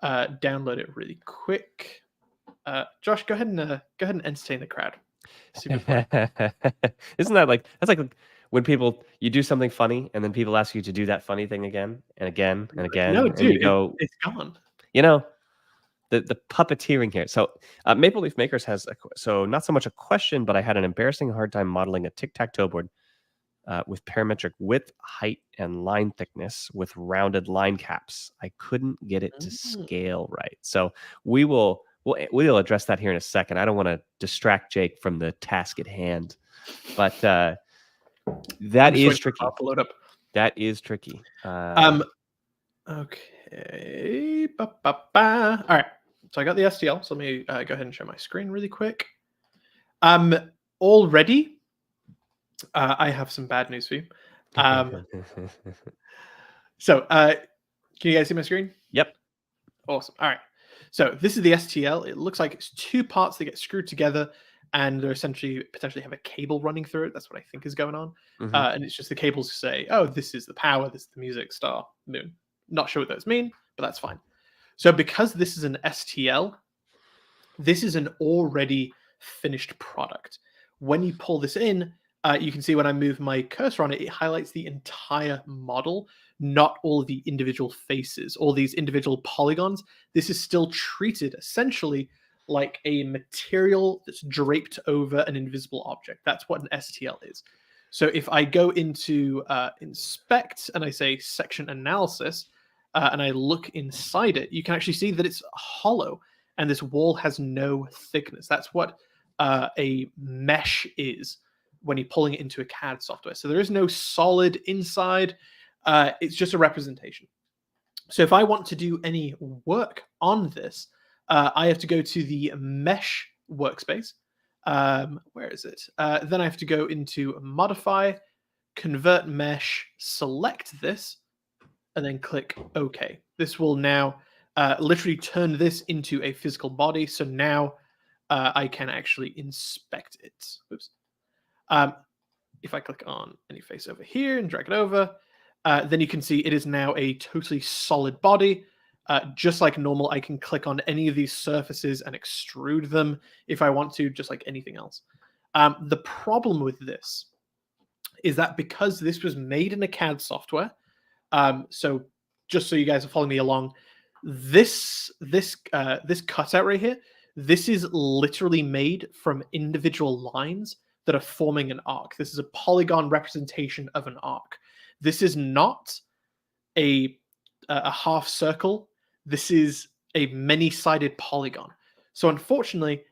download it really quick. Josh, go ahead and entertain the crowd. Isn't that that's like when you do something funny and then people ask you to do that funny thing again and again and again. No, and dude, you go, it's gone. You know, the puppeteering here. So Maple Leaf Makers has so not so much a question, but I had an embarrassing hard time modeling a tic-tac-toe board. with parametric width, height, and line thickness with rounded line caps. I couldn't get it to scale right. So we'll address that here in a second. I don't want to distract Jake from the task at hand, but that is tricky. Load up. That is tricky. Okay. All right. So I got the STL. So let me go ahead and share my screen really quick. Already, I have some bad news for you. So can you guys see my screen? Yep. Awesome. All right. So this is the STL. It looks like it's two parts that get screwed together, and they're essentially potentially have a cable running through it. That's what I think is going on. And it's just the cables say, oh, this is the power, this is the music, star, moon. Not sure what those mean, but that's fine. So because this is an STL, this is an already finished product. When you pull this in, you can see when I move my cursor on it, it highlights the entire model, not all of the individual faces, all these individual polygons. This is still treated essentially like a material that's draped over an invisible object. That's what an STL is. So if I go into inspect and I say section analysis, and I look inside it, you can actually see that it's hollow and this wall has no thickness. That's what a mesh is when you're pulling it into a CAD software. So there is no solid inside. It's just a representation. So if I want to do any work on this, I have to go to the mesh workspace. Where is it? Then I have to go into modify, convert mesh, select this, and then click OK. This will now literally turn this into a physical body. So now I can actually inspect it. Oops. If I click on any face over here and drag it over, then you can see it is now a totally solid body. Just like normal, I can click on any of these surfaces and extrude them if I want to, just like anything else. The problem with this is that because this was made in a CAD software, so just so you guys are following me along, this cutout right here, this is literally made from individual lines that are forming an arc. This is a polygon representation of an arc. This is not a half circle. This is a many-sided polygon. So unfortunately,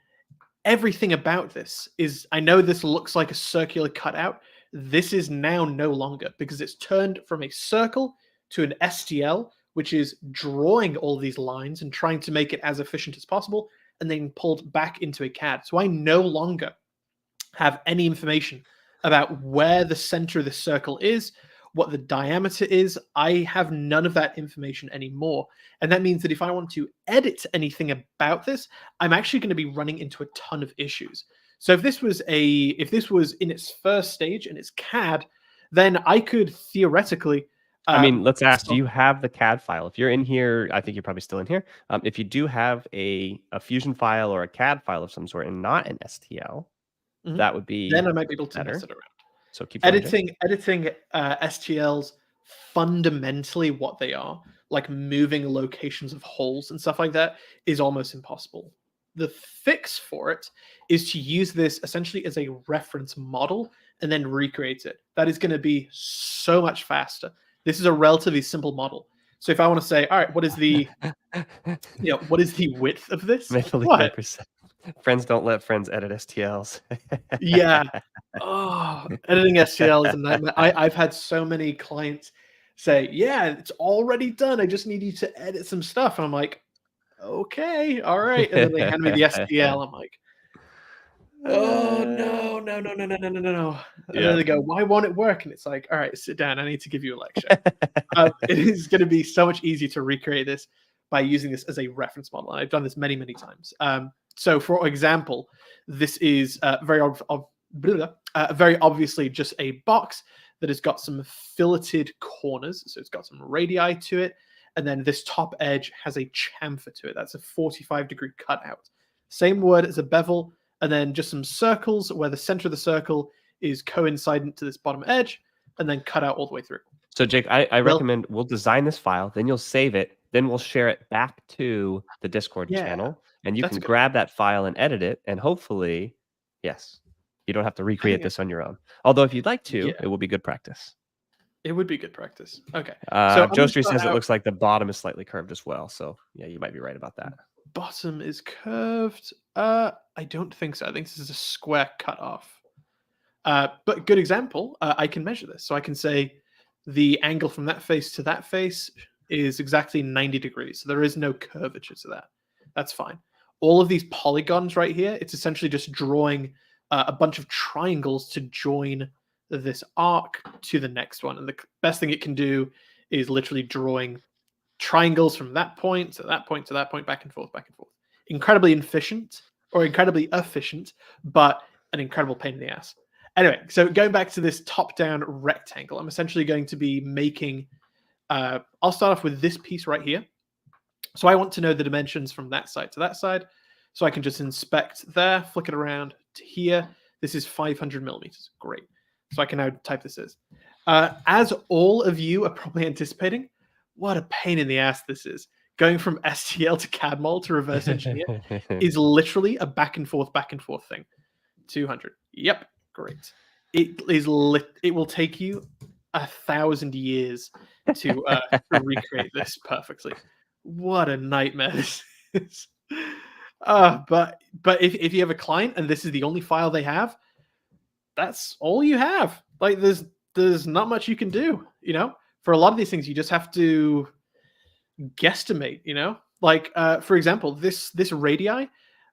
everything about this is, I know this looks like a circular cutout. This is now no longer, because it's turned from a circle to an STL, which is drawing all these lines and trying to make it as efficient as possible, and then pulled back into a CAD. So I no longer have any information about where the center of the circle is, what the diameter is. I have none of that information anymore. And that means that if I want to edit anything about this, I'm actually going to be running into a ton of issues. So if this was in its first stage and it's CAD, then I could theoretically. I mean, let's ask, do you have the CAD file? If you're in here, I think you're probably still in here. If you do have a Fusion file or a CAD file of some sort and not an STL, that would be then I might be able to better. mess it around. So keep editing STLs, fundamentally what they are, like moving locations of holes and stuff like that, is almost impossible. The fix for it is to use this essentially as a reference model and then recreate it. That is going to be so much faster. This is a relatively simple model. So if I want to say, all right, what is the what is the width of this? Mentally 5%. Friends don't let friends edit STLs. Yeah. Oh, editing STL is a nightmare. I've had so many clients say, yeah, it's already done. I just need you to edit some stuff. And I'm like, okay, all right. And then they hand me the STL. I'm like, oh, no. And then they go, why won't it work? And it's like, all right, sit down. I need to give you a lecture. It is going to be so much easier to recreate this by using this as a reference model. And I've done this many, many times. So for example, this is very obviously just a box that has got some filleted corners. So it's got some radii to it. And then this top edge has a chamfer to it. That's a 45-degree cutout. Same word as a bevel. And then just some circles where the center of the circle is coincident to this bottom edge, and then cut out all the way through. So Jake, I recommend we'll design this file, then you'll save it, then we'll share it back to the Discord channel, and you can grab that file and edit it, and hopefully, yes. You don't have to I recreate think this on your own. Although if you'd like to, yeah, it will be good practice. it would be good practice. Okay, so I'm Joe gonna Street start says it out. looks like the bottom is slightly curved as well. So yeah, you might be right about that. Bottom is curved. I don't think so. I think this is a square cut off. But good example. I can measure this, so I can say the angle from that face to that face is exactly 90 degrees. So there is no curvature to that. That's fine. All of these polygons right here, it's essentially just drawing a bunch of triangles to join this arc to the next one. And the best thing it can do is literally drawing triangles from that point to that point to that point, back and forth, back and forth. Incredibly efficient, or incredibly efficient, but an incredible pain in the ass. Anyway, so going back to this top-down rectangle, I'm essentially going to be making. I'll start off with this piece right here. So I want to know the dimensions from that side to that side. So I can just inspect there, flick it around to here. This is 500 millimeters. Great. So I can now type this as. As all of you are probably anticipating, what a pain in the ass this is. Going from STL to CAD model to reverse engineer is literally a back and forth thing. 200. Yep. Great. It is it will take you 1,000 years to recreate this perfectly. What a nightmare this is. But if you have a client and this is the only file they have, that's all you have. Like there's not much you can do, For a lot of these things, you just have to guesstimate, Like for example, this radii,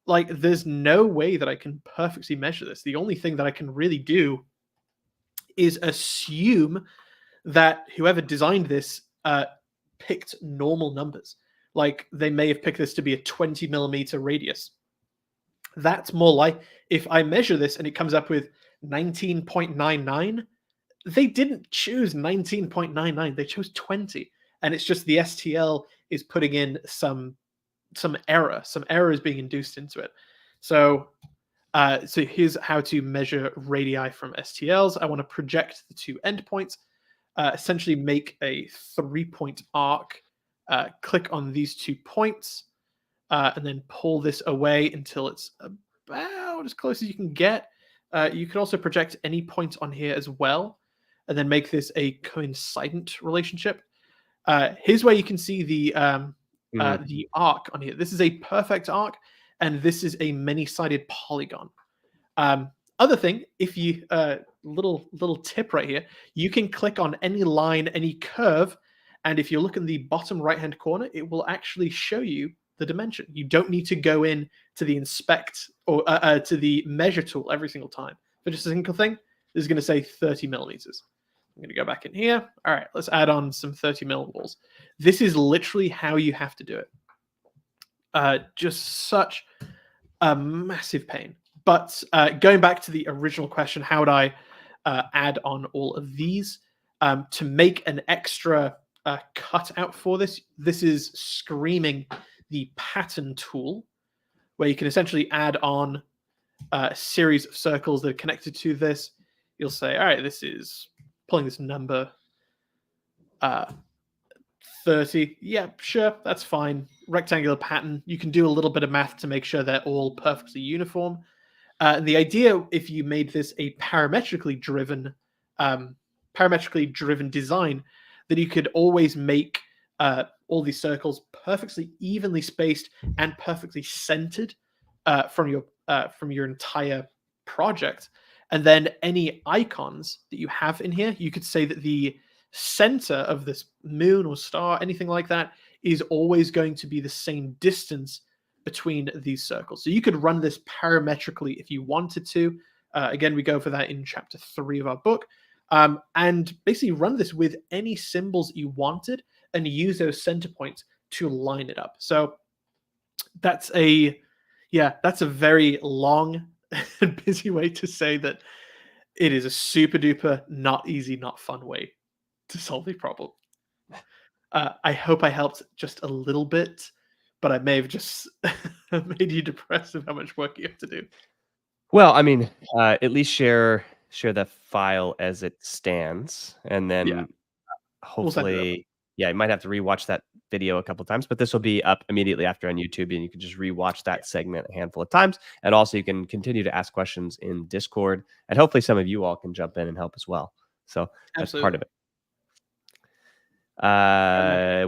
like there's no way that I can perfectly measure this. The only thing that I can really do is assume that whoever designed this picked normal numbers. Like they may have picked this to be a 20 millimeter radius. That's more like if I measure this and it comes up with 19.99, they didn't choose 19.99, they chose 20. And it's just the STL is putting in some error. Some error is being induced into it. So here's how to measure radii from STLs. I want to project the two endpoints, essentially make a 3-point arc, click on these 2 points, and then pull this away until it's about as close as you can get. You can also project any point on here as well, and then make this a coincident relationship. Here's where you can see the arc on here. This is a perfect arc, and this is a many-sided polygon. Other thing, if you little tip right here, you can click on any line, any curve, and if you look in the bottom right-hand corner, it will actually show you the dimension. You don't need to go in to the inspect or to the measure tool every single time. For just a single thing, this is going to say 30 millimeters. I'm going to go back in here. All right, let's add on some 30 mil walls. This is literally how you have to do it. Just such a massive pain. But going back to the original question, how would I add on all of these? To make an extra cutout for this, this is screaming the pattern tool, where you can essentially add on a series of circles that are connected to this. You'll say, all right, this is pulling this number 30. Yeah, sure, that's fine. Rectangular pattern. You can do a little bit of math to make sure they're all perfectly uniform. The idea, if you made this a parametrically driven design, that you could always make all these circles perfectly evenly spaced and perfectly centered from your entire project. And then any icons that you have in here, you could say that the center of this moon or star, anything like that, is always going to be the same distance between these circles. So you could run this parametrically if you wanted to. Again, we go for that in chapter 3 of our book. And basically run this with any symbols that you wanted and use those center points to line it up. So that's a very long and busy way to say that it is a super duper not easy, not fun way to solve the problem. I hope I helped just a little bit, but I may have just made you depressed of how much work you have to do. Well, I mean, at least share the file as it stands, and Yeah, then we'll send it over. hopefully, you might have to rewatch that video a couple times, but this will be up immediately after on YouTube, and you can just rewatch that segment a handful of times. And also you can continue to ask questions in Discord, and hopefully some of you all can jump in and help as well. So that's part of it.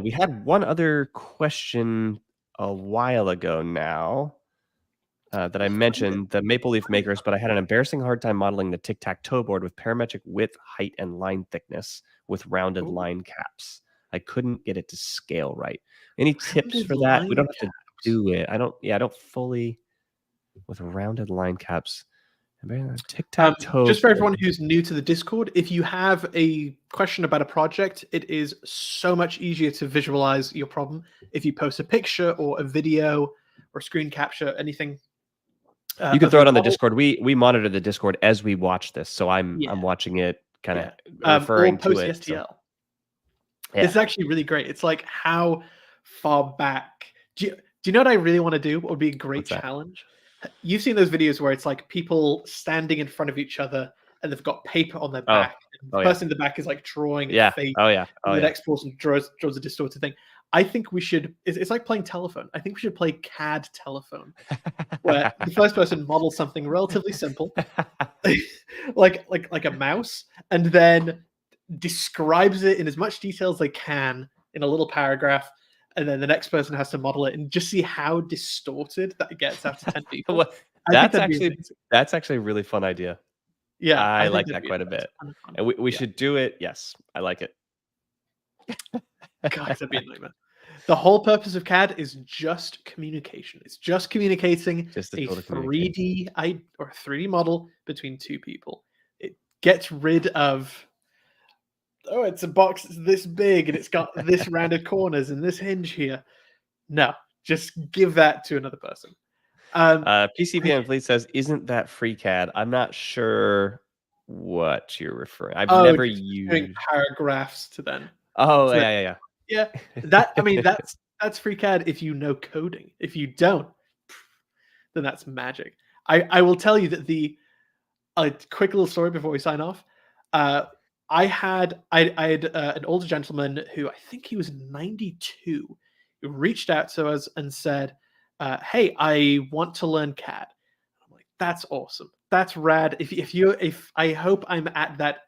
We had one other question a while ago now that I mentioned, the Maple Leaf Makers, but I had an embarrassing hard time modeling the tic-tac-toe board with parametric width, height, and line thickness with rounded line caps. I couldn't get it to scale right. Any tips for that? We don't have to do it. I don't fully with rounded line caps. Tic-tac-toe. Just for everyone who's new to the Discord, if you have a question about a project, it is so much easier to visualize your problem if you post a picture or a video or screen capture, anything. You can throw it on the Discord. We monitor the Discord as we watch this, so I'm watching it, kind of referring to it. STL. This is actually really great. It's like, how far back? Do you know what I really want to do? What would be a great challenge? You've seen those videos where it's like people standing in front of each other and they've got paper on their back. The person in the back is like drawing a face. The next person draws a distorted thing. I think we should. It's like playing telephone. I think we should play CAD telephone, where the first person models something relatively simple, like a mouse, and then describes it in as much detail as they can in a little paragraph, and then the next person has to model it and just see how distorted that gets after 10 people. Well, that's actually a really fun idea. Yeah, I like that quite a bit. And we should do it. Yes, I like it. God, that'd be a nightmare. The whole purpose of CAD is just communication. It's just communicating a 3D or a 3D model between two people. It gets rid of, it's a box that's this big and it's got this rounded corners and this hinge here. No, just give that to another person. PCB Fleet says, "Isn't that free CAD?" I'm not sure what you're referring. I've never used paragraphs to them. Oh, yeah. Yeah, that's free CAD if you know coding. If you don't, then that's magic. I will tell you that a quick little story before we sign off. I had an older gentleman who, I think he was 92, who reached out to us and said, "Hey, I want to learn CAD." I'm like, "That's awesome. That's rad. If I hope I'm at that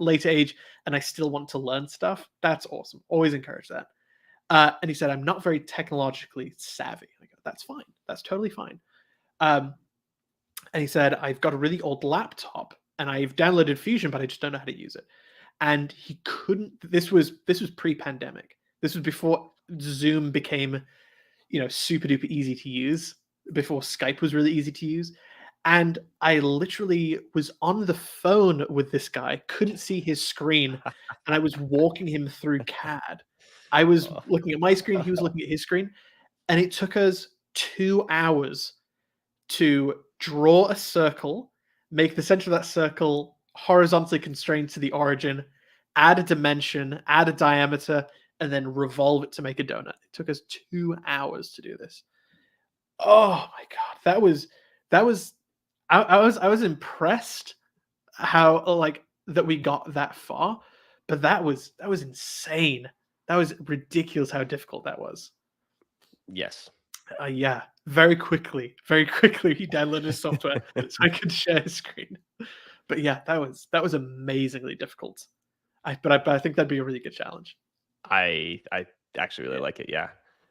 later age and I still want to learn stuff, that's awesome. Always encourage that." And he said, "I'm not very technologically savvy." I go, "That's fine. That's totally fine." And he said, "I've got a really old laptop and I've downloaded Fusion, but I just don't know how to use it." And he couldn't. This was pre-pandemic. This was before Zoom became, super duper easy to use. Before Skype was really easy to use. And I literally was on the phone with this guy, couldn't see his screen, and I was walking him through CAD. I was looking at my screen, he was looking at his screen, and it took us 2 hours to draw a circle, make the center of that circle horizontally constrained to the origin, add a dimension, add a diameter, and then revolve it to make a donut. It took us 2 hours to do this. Oh my God, that was. I was impressed how that we got that far, but that was insane. That was ridiculous how difficult that was. Yes. Yeah. Very quickly, he downloaded his software so I could share his screen. But yeah, that was amazingly difficult. But I think that'd be a really good challenge. I actually really like it. Yeah.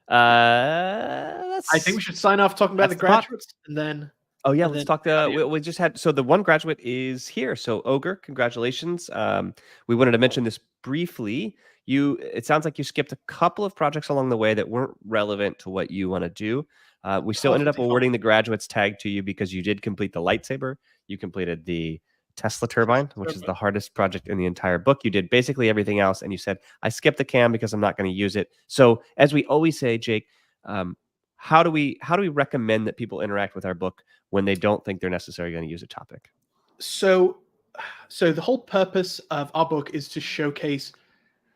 I think we should sign off talking about the graduates and then. Oh yeah, let's talk. We just had the one graduate is here. So Ogre, congratulations. We wanted to mention this briefly. It sounds like you skipped a couple of projects along the way that weren't relevant to what you want to do. We still ended up awarding the graduates tag to you because you did complete the lightsaber. You completed the Tesla turbine, which is the hardest project in the entire book. You did basically everything else, and you said, "I skipped the cam because I'm not going to use it." So as we always say, Jake, how do we recommend that people interact with our book when they don't think they're necessarily going to use a topic? So the whole purpose of our book is to showcase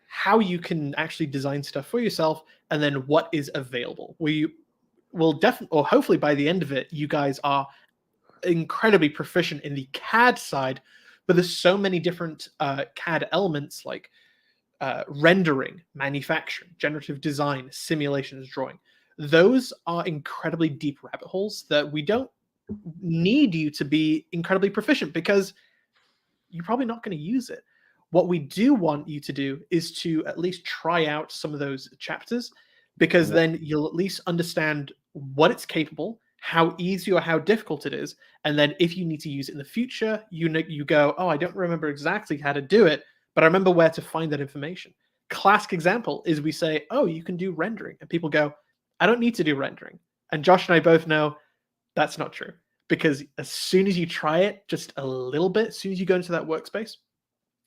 how you can actually design stuff for yourself and then what is available. We will definitely, or hopefully by the end of it, you guys are incredibly proficient in the CAD side, but there's so many different CAD elements like rendering, manufacturing, generative design, simulations, drawing. Those are incredibly deep rabbit holes that we don't need you to be incredibly proficient because you're probably not going to use it. What we do want you to do is to at least try out some of those chapters, because then you'll at least understand what it's capable, how easy or how difficult it is, and then if you need to use it in the future, you go, oh, I don't remember exactly how to do it, but I remember where to find that information. Classic example is we say, oh, you can do rendering, and people go, I don't need to do rendering. And Josh and I both know that's not true, because as soon as you try it just a little bit, as soon as you go into that workspace,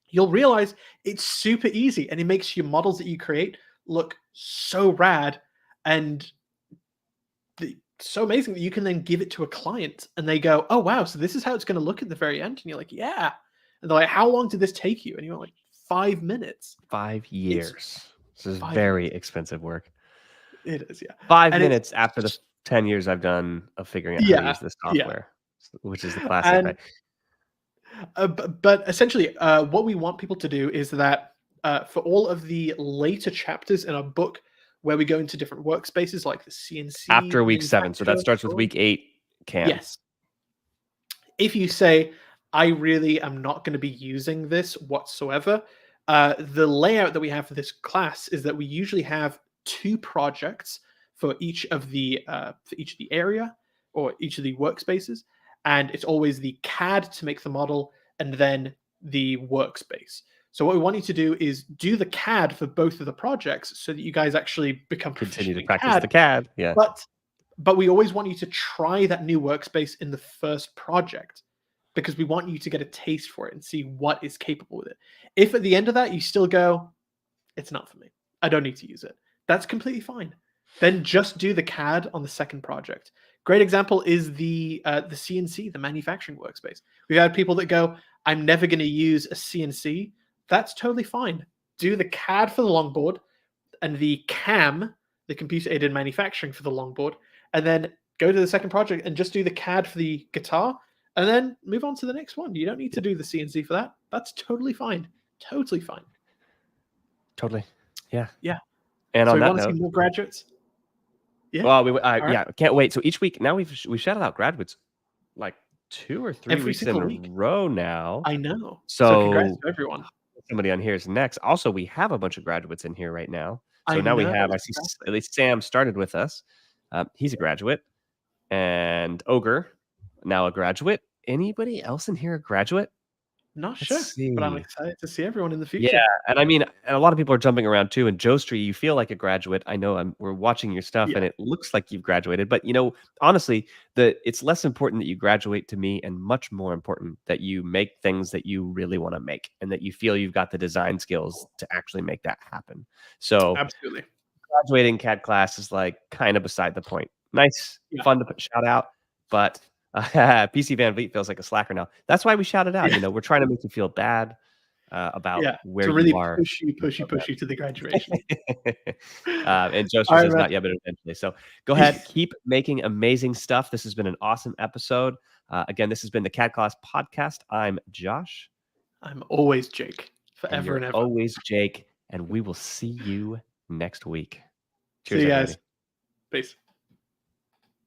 you'll realize it's super easy, and it makes your models that you create look so rad and so amazing that you can then give it to a client and they go, oh, wow, so this is how it's going to look at the very end. And you're like, yeah. And they're like, how long did this take you? And you're like, 5 minutes. 5 years. This is very expensive work. It is, yeah. 5 minutes after the 10 years I've done of figuring out how to use this software, which is the classic, right? But essentially, what we want people to do is that for all of the later chapters in our book, where we go into different workspaces like the CNC. After week 7. So that starts with week 8, Cam. Yes. If you say, I really am not going to be using this whatsoever, the layout that we have for this class is that we usually have 2 projects for each of the area or each of the workspaces. And it's always the CAD to make the model and then the workspace. So what we want you to do is do the CAD for both of the projects so that you guys actually continue to practice the CAD. Yeah. But we always want you to try that new workspace in the first project, because we want you to get a taste for it and see what is capable with it. If at the end of that you still go, it's not for me, I don't need to use it, that's completely fine. Then just do the CAD on the second project. Great example is the CNC, the manufacturing workspace. We've had people that go, I'm never going to use a CNC. That's totally fine. Do the CAD for the longboard and the CAM, the computer-aided manufacturing, for the longboard, and then go to the second project and just do the CAD for the guitar, and then move on to the next one. You don't need to do the CNC for that. That's totally fine. Totally fine. Totally. Yeah. Yeah. And so on we that want to note, see more graduates. Yeah. Well, Right. Can't wait. So each week now we shouted out graduates like 2 or 3 Every weeks in single a week. row now. I know. So congrats to everyone. Somebody on here is next. Also, we have a bunch of graduates in here right now. So I now we know, have, I see at least Sam started with us. He's a graduate. And Ogre, now a graduate. Anybody else in here a graduate? Not Let's sure, but I'm see. excited to see everyone in the future. Yeah, and I mean, and a lot of people are jumping around too. And Joe Street, you feel like a graduate. I know we're watching your stuff, and it looks like you've graduated. But honestly, it's less important that you graduate to me, and much more important that you make things that you really want to make, and that you feel you've got the design skills to actually make that happen. So, Absolutely, graduating CAD class is like kind of beside the point. Nice, fun to shout out, but PC Van Vliet feels like a slacker now. That's why we shouted out. We're trying to make you feel bad about where to really you are. push you to the graduation. And Joseph says not yet, but eventually. So go ahead, keep making amazing stuff. This has been an awesome episode. Again, this has been the CADclass Podcast. I'm Josh. I'm always Jake. Forever and ever. Always Jake. And we will see you next week. Cheers, see you guys. everybody. Peace.